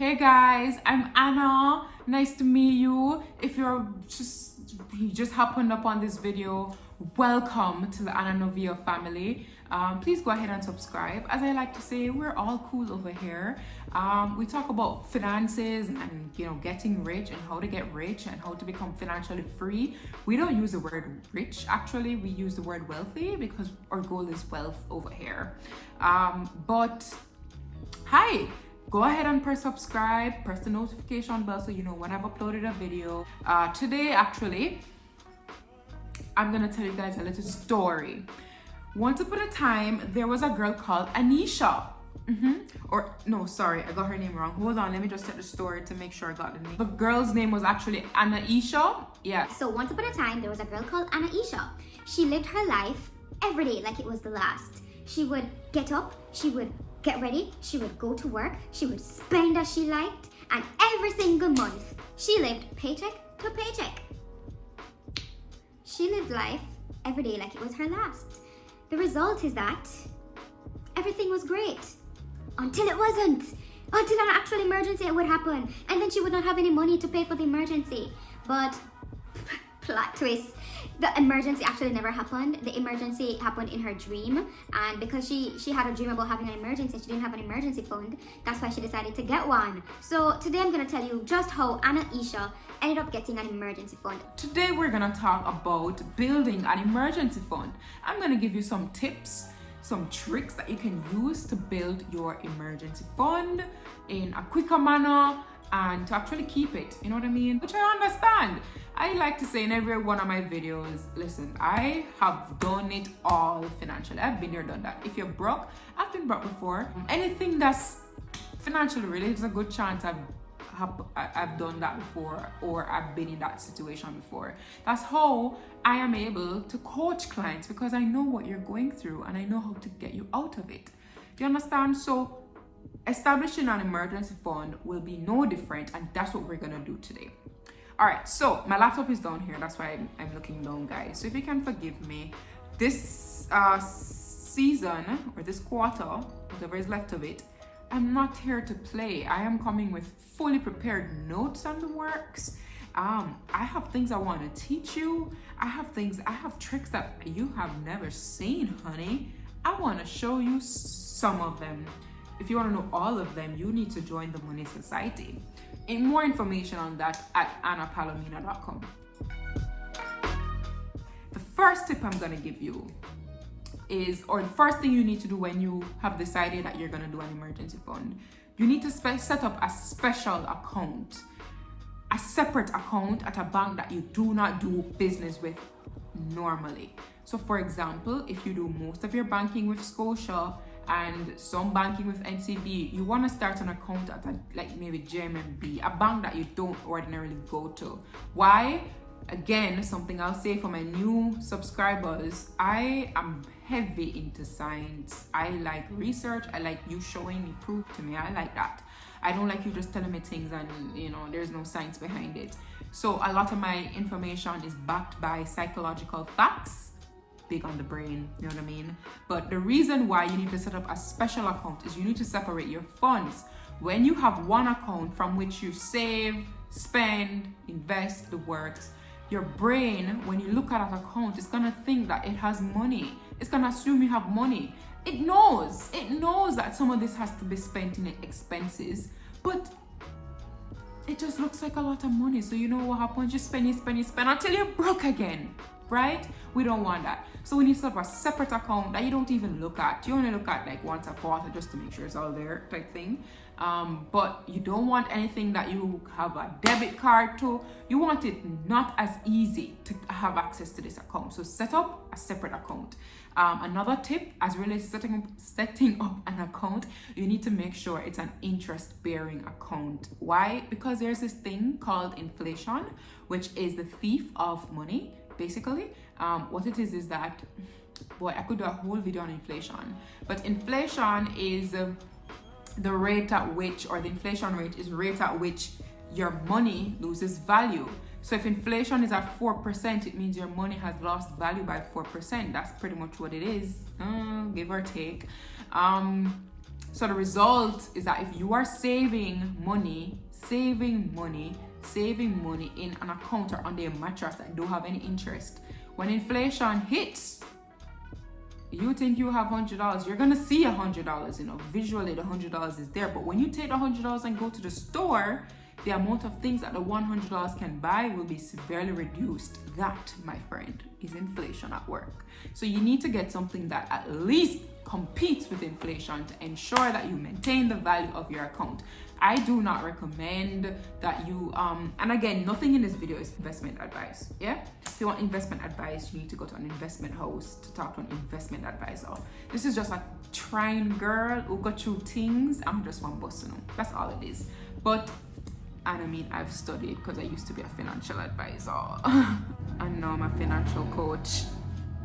Hey guys, I'm Anna. Nice to meet you. If you just happened upon this video, welcome to the Anna Novia family. Please go ahead and subscribe. As I like to say, we're all cool over here. We talk about finances and getting rich and how to get rich and how to become financially free. We don't use the word rich, actually we use the word wealthy because our goal is wealth over here. But hi, go ahead and press subscribe, press the notification bell so you know when I've uploaded a video. Today actually I'm gonna tell you guys a little story. Once upon a time there was a girl called Anisha. Or no, sorry, I got her name wrong. Hold on, let me just check the story to make sure I got the name. The girl's name was actually Anaisha. Yeah. So once upon a time there was a girl called Anaisha. She lived her life every day like it was the last. She would get up, she would get ready, she would go to work, she would spend as she liked, and every single month she lived paycheck to paycheck. She lived life every day like it was her last. The result is that everything was great until it wasn't. Until an actual emergency would happen, and then she would not have any money to pay for the emergency. But plot twist, the emergency actually never happened. The emergency happened in her dream, and because she had a dream about having an emergency, she didn't have an emergency fund. That's why she decided to get one. So today I'm gonna tell you just how Anaisha ended up getting an emergency fund. Today we're gonna talk about building an emergency fund. I'm gonna give you some tips, some tricks that you can use to build your emergency fund in a quicker manner and to actually keep it, you know what I mean? Which I understand. I like to say in every one of my videos, listen, I have done it all financially. I've been there, done that. If you're broke, I've been broke before. Anything that's financially related, there's a good chance I've done that before, or I've been in that situation before. That's how I am able to coach clients, because I know what you're going through and I know how to get you out of it. Do you understand? So establishing an emergency fund will be no different, and that's what we're gonna do today. All right, so my laptop is down here, that's why I'm looking down, guys. So if you can forgive me, this season or this quarter, whatever is left of it, I'm not here to play. I am coming with fully prepared notes on the works. I have things I want to teach you. I have tricks that you have never seen, honey. I want to show you some of them. If you want to know all of them, you need to join the Money Society. And more information on that at annapalomina.com. The first tip I'm going to give you is, or the first thing you need to do when you have decided that you're going to do an emergency fund, you need to set up a special account, a separate account at a bank that you do not do business with normally. So for example, if you do most of your banking with Scotia and some banking with NCB, you want to start an account at like maybe JMMB, a bank that you don't ordinarily go to. Why? Again, something I'll say for my new subscribers, I am heavy into science. I like research. I like you showing me proof to me. I like that. I don't like you just telling me things and there's no science behind it. So a lot of my information is backed by psychological facts, big on the brain, you know what I mean? But the reason why you need to set up a special account is you need to separate your funds. When you have one account from which you save, spend, invest, the works, your brain, when you look at that account, it's gonna think that it has money. It's gonna assume you have money. It knows that some of this has to be spent in expenses, but it just looks like a lot of money. So you know what happens? You spend until you're broke again, right? We don't want that. So we need to set up a separate account that you don't even look at. You only look at like once a quarter just to make sure it's all there type thing. But you don't want anything that you have a debit card to. You want it not as easy to have access to this account. So set up a separate account. Another tip as relates to setting up an account, you need to make sure it's an interest-bearing account. Why? Because there's this thing called inflation, which is the thief of money, basically. What it is that, boy, I could do a whole video on inflation, but inflation is the rate at which, or the inflation rate is rate at which your money loses value. So if inflation is at 4%, it means your money has lost value by 4%. That's pretty much what it is, give or take. So the result is that if you are saving money in an account or under a mattress that don't have any interest, when inflation hits, you think you have $100, you're gonna see $100, visually the $100 is there. But when you take the $100 and go to the store, the amount of things that the $100 can buy will be severely reduced. That, my friend, is inflation at work. So you need to get something that at least competes with inflation to ensure that you maintain the value of your account. I do not recommend that you, and again, nothing in this video is investment advice, yeah? If you want investment advice, you need to go to an investment house to talk to an investment advisor. This is just a trying girl who got through things. I'm just one person. That's all it is. But, and I mean, I've studied because I used to be a financial advisor. And now I'm a financial coach.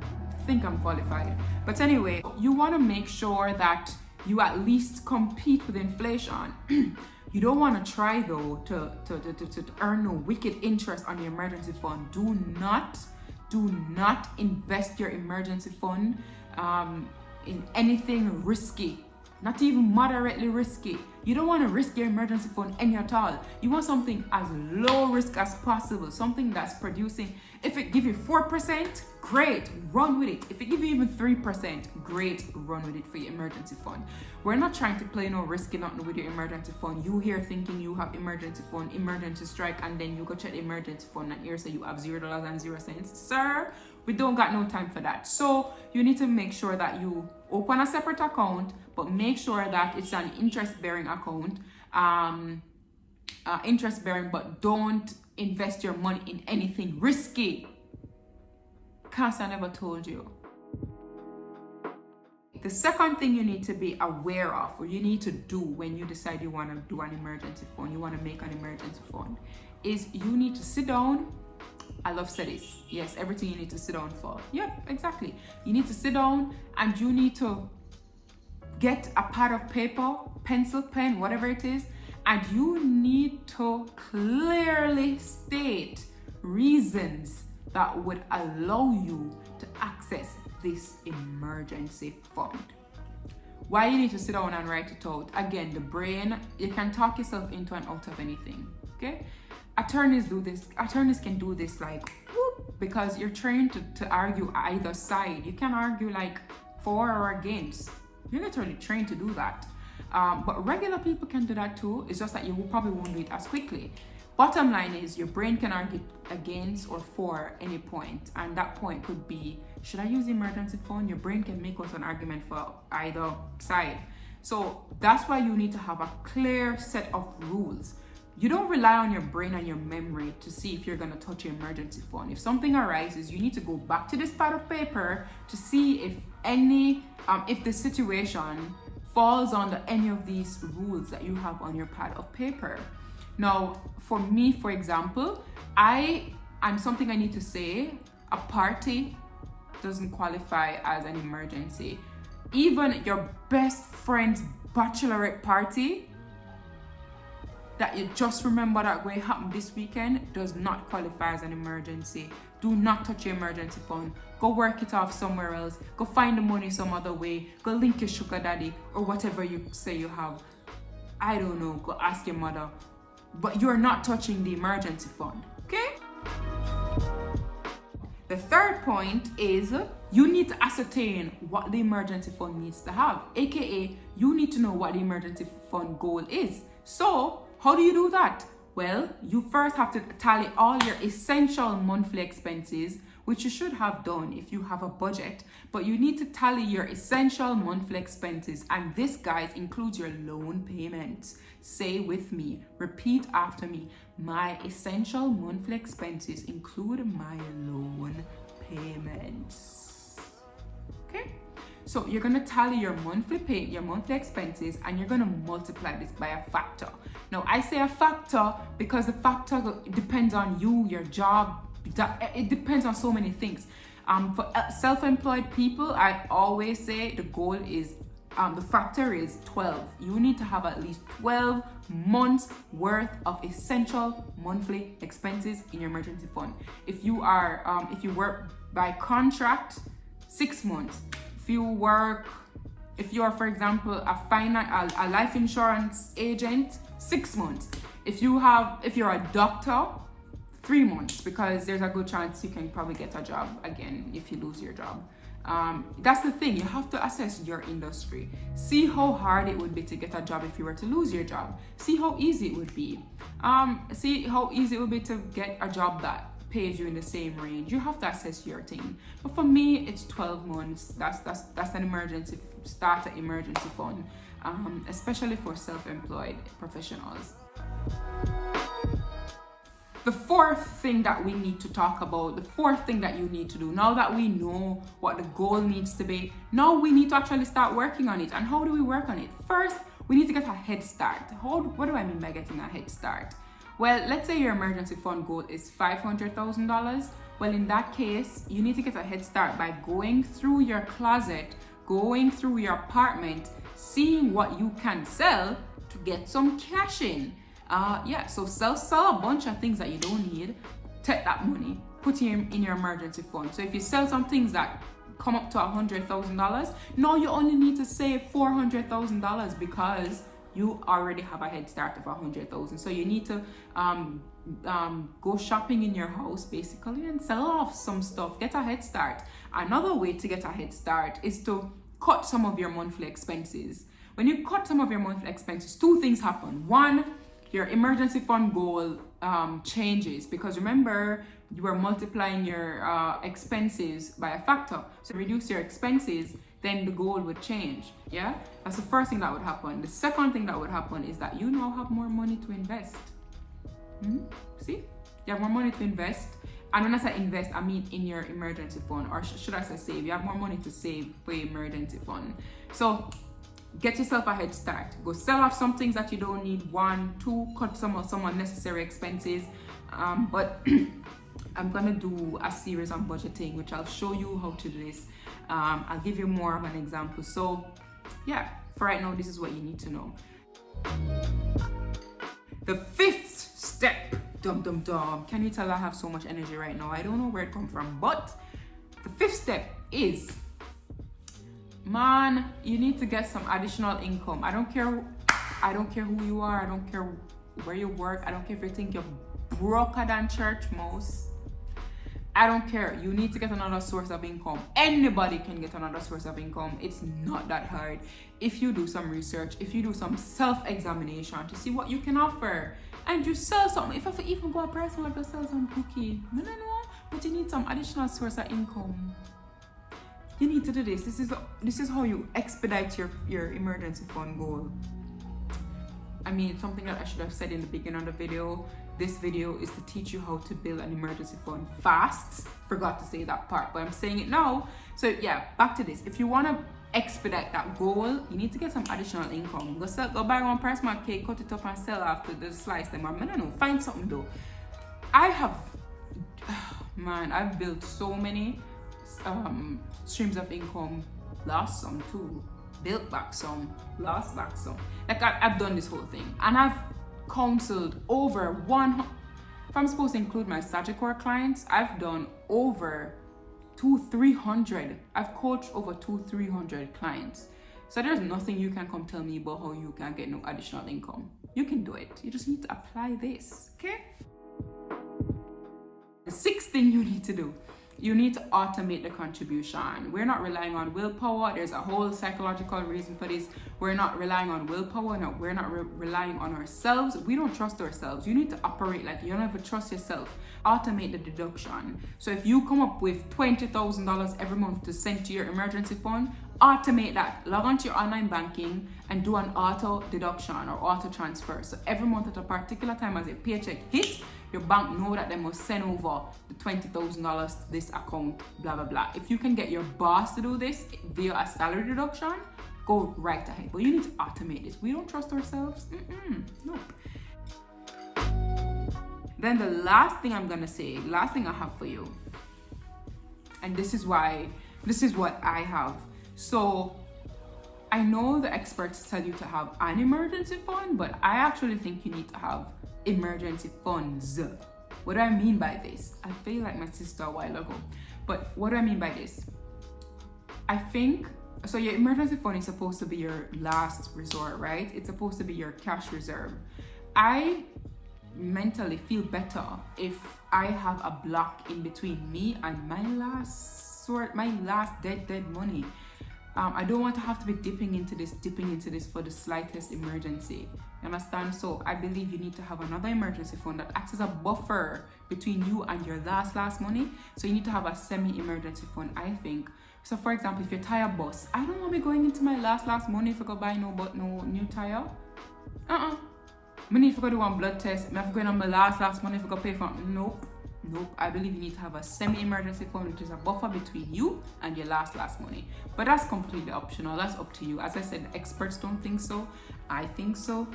I think I'm qualified. But anyway, you want to make sure that you at least compete with inflation. You don't want to try though to earn no wicked interest on your emergency fund. Do not invest your emergency fund in anything risky, not even moderately risky. You don't want to risk your emergency fund any at all. You want something as low risk as possible, something that's producing. If it gives you 4%, great, run with it. If it gives you even 3%, great, run with it for your emergency fund. We're not trying to play no risky nothing with your emergency fund. You here thinking you have emergency fund, emergency strike, and then you go check the emergency fund and here say you have $0.00. Sir, we don't got no time for that. So you need to make sure that you open a separate account, but make sure that it's an interest-bearing account, interest-bearing, but don't invest your money in anything risky. Cause I never told you. The second thing you need to be aware of, or you need to do when you decide you want to do an emergency fund, you want to make an emergency fund, is you need to sit down. I love this. Yes, everything you need to sit down for. Yep, exactly. You need to sit down and you need to get a pad of paper, pencil, pen, whatever it is, and you need to clearly state reasons that would allow you to access this emergency fund. Why you need to sit down and write it out. Again, the brain, you can talk yourself into and out of anything, okay? Attorneys do this. Attorneys can do this like, whoop, because you're trained to argue either side. You can argue like for or against. You're literally trained to do that. But regular people can do that too. It's just that you probably won't do it as quickly. Bottom line is your brain can argue against or for any point. And that point could be, should I use the emergency fund? Your brain can make us an argument for either side. So that's why you need to have a clear set of rules. You don't rely on your brain and your memory to see if you're going to touch your emergency fund. If something arises, you need to go back to this pad of paper to see if if the situation falls under any of these rules that you have on your pad of paper. Now, for me, for example, and something I need to say, a party doesn't qualify as an emergency. Even your best friend's bachelorette party that you just remember that going to happen this weekend does not qualify as an emergency. Do not touch your emergency fund. Go work it off somewhere else. Go find the money some other way. Go link your sugar daddy or whatever you say you have. I don't know. Go ask your mother. But you're not touching the emergency fund, okay? The third point is you need to ascertain what the emergency fund needs to have, aka you need to know what the emergency fund goal is. So how do you do that? Well, you first have to tally all your essential monthly expenses, which you should have done if you have a budget, but you need to tally your essential monthly expenses. And this, guys, includes your loan payments. Say with me, repeat after me. My essential monthly expenses include my loan payments. Okay? So you're gonna tally your monthly expenses, and you're gonna multiply this by a factor. Now I say a factor because the factor depends on you, your job. It depends on so many things. For self-employed people, I always say the goal is the factor is 12. You need to have at least 12 months worth of essential monthly expenses in your emergency fund. If you work by contract, 6 months. If you work If you are, for example, a life insurance agent, 6 months. If you're a doctor, 3 months, because there's a good chance you can probably get a job again if you lose your job. That's the thing, you have to assess your industry. See how hard it would be to get a job if you were to lose your job. See how easy it would be. See how easy it would be to get a job that pays you in the same range. You have to assess your thing. But for me, it's 12 months. That's an emergency fund, especially for self-employed professionals. The fourth thing that we need to talk about, the fourth thing that you need to do, now that we know what the goal needs to be, now we need to actually start working on it. And how do we work on it? First, we need to get a head start. What do I mean by getting a head start? Well, let's say your emergency fund goal is $500,000. Well, in that case, you need to get a head start by going through your closet, going through your apartment, seeing what you can sell to get some cash in. So sell a bunch of things that you don't need, take that money, put it in your emergency fund. So if you sell some things that come up to $100,000, now you only need to save $400,000 because you already have a head start of $100,000. So you need to go shopping in your house basically and sell off some stuff, get a head start. Another way to get a head start is to cut some of your monthly expenses. When you cut some of your monthly expenses, two things happen. One, your emergency fund goal changes, because remember, you are multiplying your expenses by a factor. So reduce your expenses, then the goal would change. Yeah, that's the first thing that would happen. The second thing that would happen is that you now have more money to invest. See, you have more money to invest. And when I say invest, I mean in your emergency fund, or should I say save. You have more money to save for your emergency fund. So get yourself a head start. Go sell off some things that you don't need. 1, 2, cut some unnecessary expenses. But I'm gonna do a series on budgeting, which I'll show you how to do this. I'll give you more of an example. So yeah, for right now, this is what you need to know. The fifth step, can you tell I have so much energy right now? I don't know where it comes from, but the fifth step is, man, you need to get some additional income. I don't care who you are. I don't care where you work. I don't care if you think you're broker than church mouse. I don't care. You need to get another source of income. Anybody can get another source of income. It's not that hard. If you do some research, if you do some self-examination to see what you can offer, and you sell something. If I even go a price, I'll go sell some cookie. No. But you need some additional source of income. You need to do this. This is how you expedite your emergency fund goal. I mean, something that I should have said in the beginning of the video. This video is to teach you how to build an emergency fund fast. Forgot to say that part, but I'm saying it now. So yeah, back to this. If you want to expedite that goal, you need to get some additional income. Go buy one price mark cake, cut it up and sell after the slice them. I don't know, find something though. I've built so many streams of income, lost some too, built back some, lost back some. Like I've done this whole thing, and I've counseled over 100. If I'm supposed to include my Sagicor clients, I've done over 200-300. I've coached over 200-300 clients. So there's nothing you can come tell me about how you can get no additional income. You can do it. You just need to apply this, okay? The sixth thing you need to do, you need to automate the contribution. We're not relying on willpower. There's a whole psychological reason for this. We're not relying on willpower. No, we're not relying on ourselves. We don't trust ourselves. You need to operate like you don't even trust yourself. Automate the deduction. So if you come up with $20,000 every month to send to your emergency fund, automate that. Log on to your online banking and do an auto deduction or auto transfer. So every month at a particular time as a paycheck hit, your bank know that they must send over the $20,000 to this account, blah, blah, blah. If you can get your boss to do this via a salary deduction, go right ahead. But you need to automate this. We don't trust ourselves. Nope. Then the last thing I'm gonna say, last thing I have for you, and this is what I have. So I know the experts tell you to have an emergency fund, but I actually think you need to have emergency funds. What do I mean by this? I feel like my sister a while ago, but what do I mean by this? I think So your emergency fund is supposed to be your last resort, right? It's supposed to be your cash reserve. I mentally feel better if I have a block in between me and my last dead money. I don't want to have to be dipping into this for the slightest emergency. You understand? So I believe you need to have another emergency fund that acts as a buffer between you and your last money. So you need to have a semi-emergency fund, I think. So for example, if your tire busts, I don't want to be going into my last money if I go buy no new tire. I need to go do one blood test. I have to go on my last money if I go pay for. Nope. I believe you need to have a semi-emergency fund, which is a buffer between you and your last money. But that's completely optional. That's up to you. As I said, experts don't think so. I think so.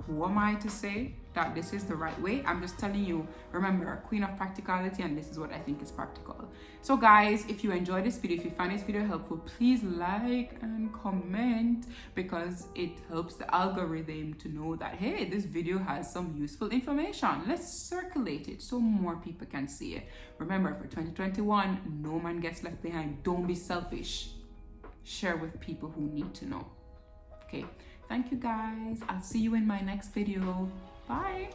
Who am I to say that this is the right way? I'm just telling you, remember, queen of practicality, and this is what I think is practical. So guys, if you enjoyed this video, if you find this video helpful, please like and comment, because it helps the algorithm to know that, hey, this video has some useful information. Let's circulate it so more people can see it. Remember, for 2021, no man gets left behind. Don't be selfish. Share with people who need to know. Okay. Thank you guys. I'll see you in my next video. Bye.